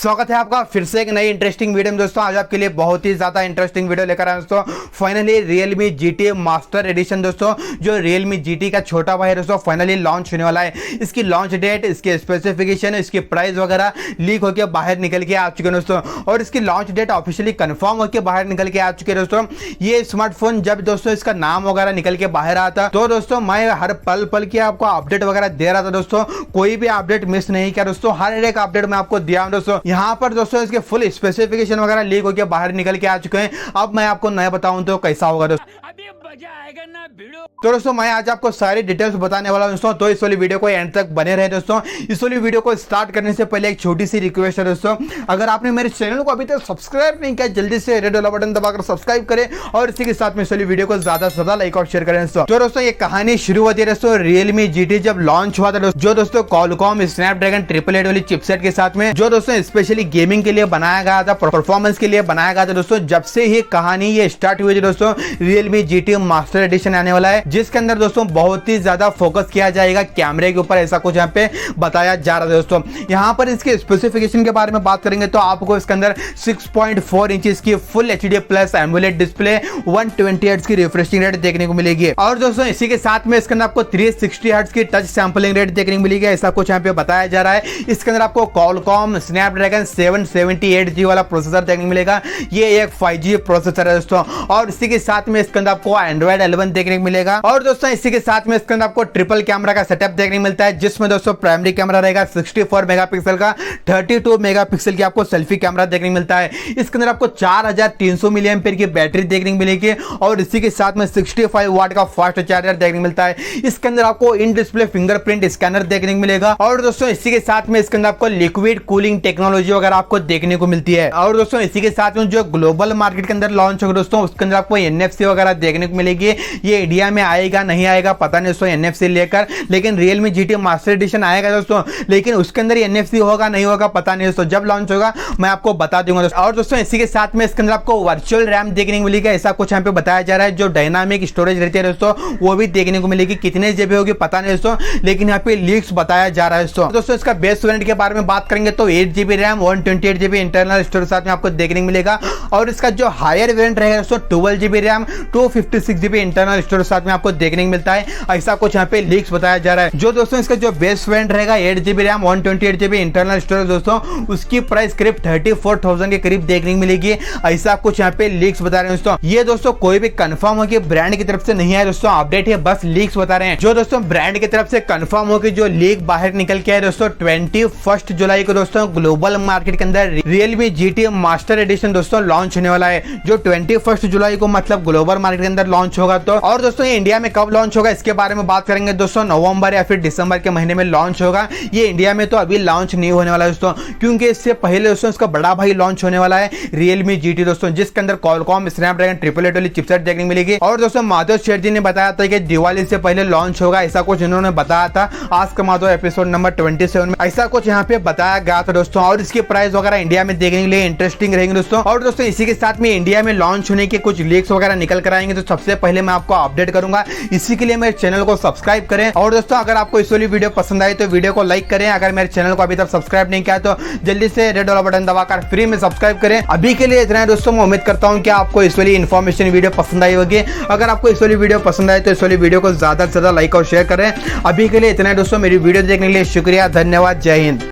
स्वागत है आपका फिर से एक नई इंटरेस्टिंग वीडियो में। दोस्तों आज आपके लिए बहुत ही ज्यादा इंटरेस्टिंग वीडियो लेकर आए दोस्तों। Finally Realme GT master addition दोस्तों, जो Realme GT का छोटा भाई है दोस्तों, फाइनली लॉन्च होने वाला है। इसकी लॉन्च डेट, इसके स्पेसिफिकेशन, इसकी प्राइस वगैरह लीक होकर बाहर निकल के आ चुके हैं दोस्तों, और इसकी लॉन्च डेट ऑफिशियली कंफर्म होकर बाहर निकल के आ चुके हैं दोस्तों। ये स्मार्टफोन जब दोस्तों इसका नाम वगैरह निकल के बाहर आता तो दोस्तों मैं हर पल पल की आपको अपडेट वगैरह दे रहा था दोस्तों, कोई भी अपडेट मिस नहीं किया दोस्तों, हर एक अपडेट मैं आपको दिया हूं दोस्तों। यहाँ पर दोस्तों इसके फुल स्पेसिफिकेशन वगैरह लीक होकर बाहर निकल के आ चुके हैं। अब मैं आपको नया बताऊं तो कैसा होगा दोस्तों। मजा आएगा ना भिड़ो। तो दोस्तों मैं आज आपको सारी डिटेल्स बताने वाला हूं दोस्तों, तो इस वाली वीडियो को एंड तक बने रहे दोस्तों। इस वाली वीडियो को स्टार्ट करने से पहले एक छोटी सी रिक्वेस्ट है दोस्तों, अगर आपने मेरे चैनल को अभी तक सब्सक्राइब नहीं किया जल्दी से रेड वाला बटन दबाकर सब्सक्राइब करें, और इसी के साथ में इस वाली वीडियो को ज्यादा से ज्यादा लाइक और शेयर करें दोस्तों। तो दोस्तों ये कहानी शुरू होती है दोस्तों Realme GT जब लॉन्च हुआ था जो दोस्तों Qualcomm Snapdragon 778 वाली चिपसेट के साथ में, जो दोस्तों स्पेशली गेमिंग के लिए बनाया गया था, परफॉर्मेंस के लिए बनाया गया था दोस्तों। जब से ही कहानी ये स्टार्ट हुई थी दोस्तों, Realme GT मास्टर एडिशन आने वाला है, जिसके अंदर दोस्तों बहुत ही ज्यादा फोकस किया जाएगा कैमरे के ऊपर, ऐसा कुछ यहाँ पे बताया जा रहा है दोस्तों। यहाँ पर इसके स्पेसिफिकेशन के बारे में बात करेंगे तो आपको इसके अंदर 6.4 इंचेस की full HD plus AMOLED display, 120 hertz की रिफ्रेशिंग रेट देखने को मिलेगी, और दोस्तों इसी के साथ में इसके अंदर आपको 360 हर्ट्ज की टच सैंपलिंग रेट देखने को मिलेगी, ऐसा कुछ यहाँ पे बताया जा रहा है। इसके अंदर आपको Qualcomm Snapdragon 778G वाला प्रोसेसर देखने को मिलेगा, ये एक 5G प्रोसेसर है दोस्तों, और इसी के साथ में इसके अंदर आपको Android 11 देखने को मिलेगा, और दोस्तों इसी के साथ में इसके अंदर आपको ट्रिपल कैमरा का सेटअप देखने को मिलता है, जिसमें दोस्तों प्राइमरी कैमरा रहेगा 64 मेगापिक्सल का, 32 मेगापिक्सल की आपको सेल्फी कैमरा देखने को मिलता है। इसके अंदर आपको 4300 मिली एम्पीयर की बैटरी देखने को मिलेगी, और इसी के साथ में 65 वाट का फास्ट चार्जर देखने को मिलता है। इसके अंदर आपको इन डिस्प्ले फिंगरप्रिंट स्कैनर देखने को मिलेगा, और दोस्तों इसी के साथ में इसके अंदर आपको लिक्विड कूलिंग टेक्नोलॉजी वगैरह आपको देखने को मिलती है। और दोस्तों इसी के साथ में जो ग्लोबल मार्केट के अंदर लॉन्च होगा दोस्तों, उसके अंदर आपको NFC वगैरह देखने को मिलेगी। ये इंडिया में आएगा नहीं आएगा पता नहीं दोस्तों NFC लेकर, लेकिन Realme GT मास्टर एडिशन आएगा दोस्तों, लेकिन उसके अंदर NFC होगा नहीं होगा पता नहीं दोस्तों, जब लॉन्च होगा मैं आपको बता दूंगा दोस्तों। और दोस्तों इसी के साथ में इसके अंदर आपको वर्चुअल रैम देखने को मिलेगी, ऐसा कुछ यहाँ पे बताया जा रहा है। जो डायनामिक स्टोरेज रहती है दोस्तों वो भी देखने को मिलेगी, कितने GB होगी पता नहीं दोस्तों, लेकिन यहाँ पे लीक्स बताया जा रहा है दोस्तों। इसका बेस वेरिएंट के बारे में बात करेंगे तो 8GB RAM 128 GB internal storage साथ में आपको देखने को मिलेगा, और इसका जो हायर वेरिएंट रहेगा दोस्तों 12GB RAM 256GB internal storage साथ में आपको देखने को मिलता है, ऐसा कुछ यहाँ पे लीक्स बताया जा रहा है। जो दोस्तों इसका जो बेस वेरिएंट रहेगा 8GB RAM 128GB internal storage दोस्तों, उसकी प्राइस करीब 34,000 के करीब देखने को मिलेगी, ऐसा कुछ यहाँ पे लीक्स बता रहे हैं दोस्तों। ये दोस्तों कोई भी कंफर्म हो कि ब्रांड की तरफ से नहीं है दोस्तों, अपडेट है, बस लीक्स बता रहे हैं। जो दोस्तों ब्रांड की तरफ से कंफर्म हो कि जो लीक बाहर निकल के है दोस्तों, 21 जुलाई को दोस्तों ग्लोबल मार्केट के अंदर Realme GT मास्टर एडिशन दोस्तों लॉन्च होने वाला है, जो 21 जुलाई को मतलब ग्लोबल मार्केट के अंदर लॉन्च होगा। तो और दोस्तों ये इंडिया में कब लॉन्च होगा इसके बारे में बात करेंगे दोस्तों, नवंबर या फिर दिसंबर के महीने में लॉन्च होगा। ये इंडिया में तो अभी लॉन्च नहीं होने वाला दोस्तों, क्योंकि इससे पहले दोस्तों इसका बड़ा भाई लॉन्च होने वाला है Realme GT दोस्तों, जिसके अंदर Qualcomm Snapdragon 778 वाली चिपसेट देखने को मिलेगी। और दोस्तों माधव शेठ जी ने बताया था कि दिवाली से पहले लॉन्च होगा, ऐसा कुछ इन्होंने बताया था आज का माधव एपिसोड नंबर 27 में, ऐसा कुछ यहाँ पे बताया गया था दोस्तों। और इसकी प्राइस वगैरह इंडिया में देखने के लिए इंटरेस्टिंग रहेंगे दोस्तों। और दोस्तों इसी के साथ में इंडिया में लॉन्च होने के कुछ लीक्स वगैरह निकल कर आएंगे, तो सबसे पहले मैं आपको अपडेट करूंगा, इसी के लिए मेरे चैनल को सब्सक्राइब करें। और दोस्तों अगर आपको इस वाली वीडियो पसंद आई तो वीडियो को लाइक करें, अगर मेरे चैनल को अभी तक सब्सक्राइब नहीं किया तो जल्दी से रेड वाला बटन दबाकर फ्री में सब्सक्राइब करें। अभी के लिए इतना है दोस्तों, मैं उम्मीद करता हूं कि आपको इस वाली इन्फॉर्मेशन वीडियो पसंद आई होगी। अगर आपको इस वाली वीडियो पसंद आए तो इस वाली वीडियो को ज्यादा से ज्यादा लाइक और शेयर करें। अभी के लिए इतना है दोस्तों, मेरी वीडियो देखने के लिए शुक्रिया, धन्यवाद, जय हिंद।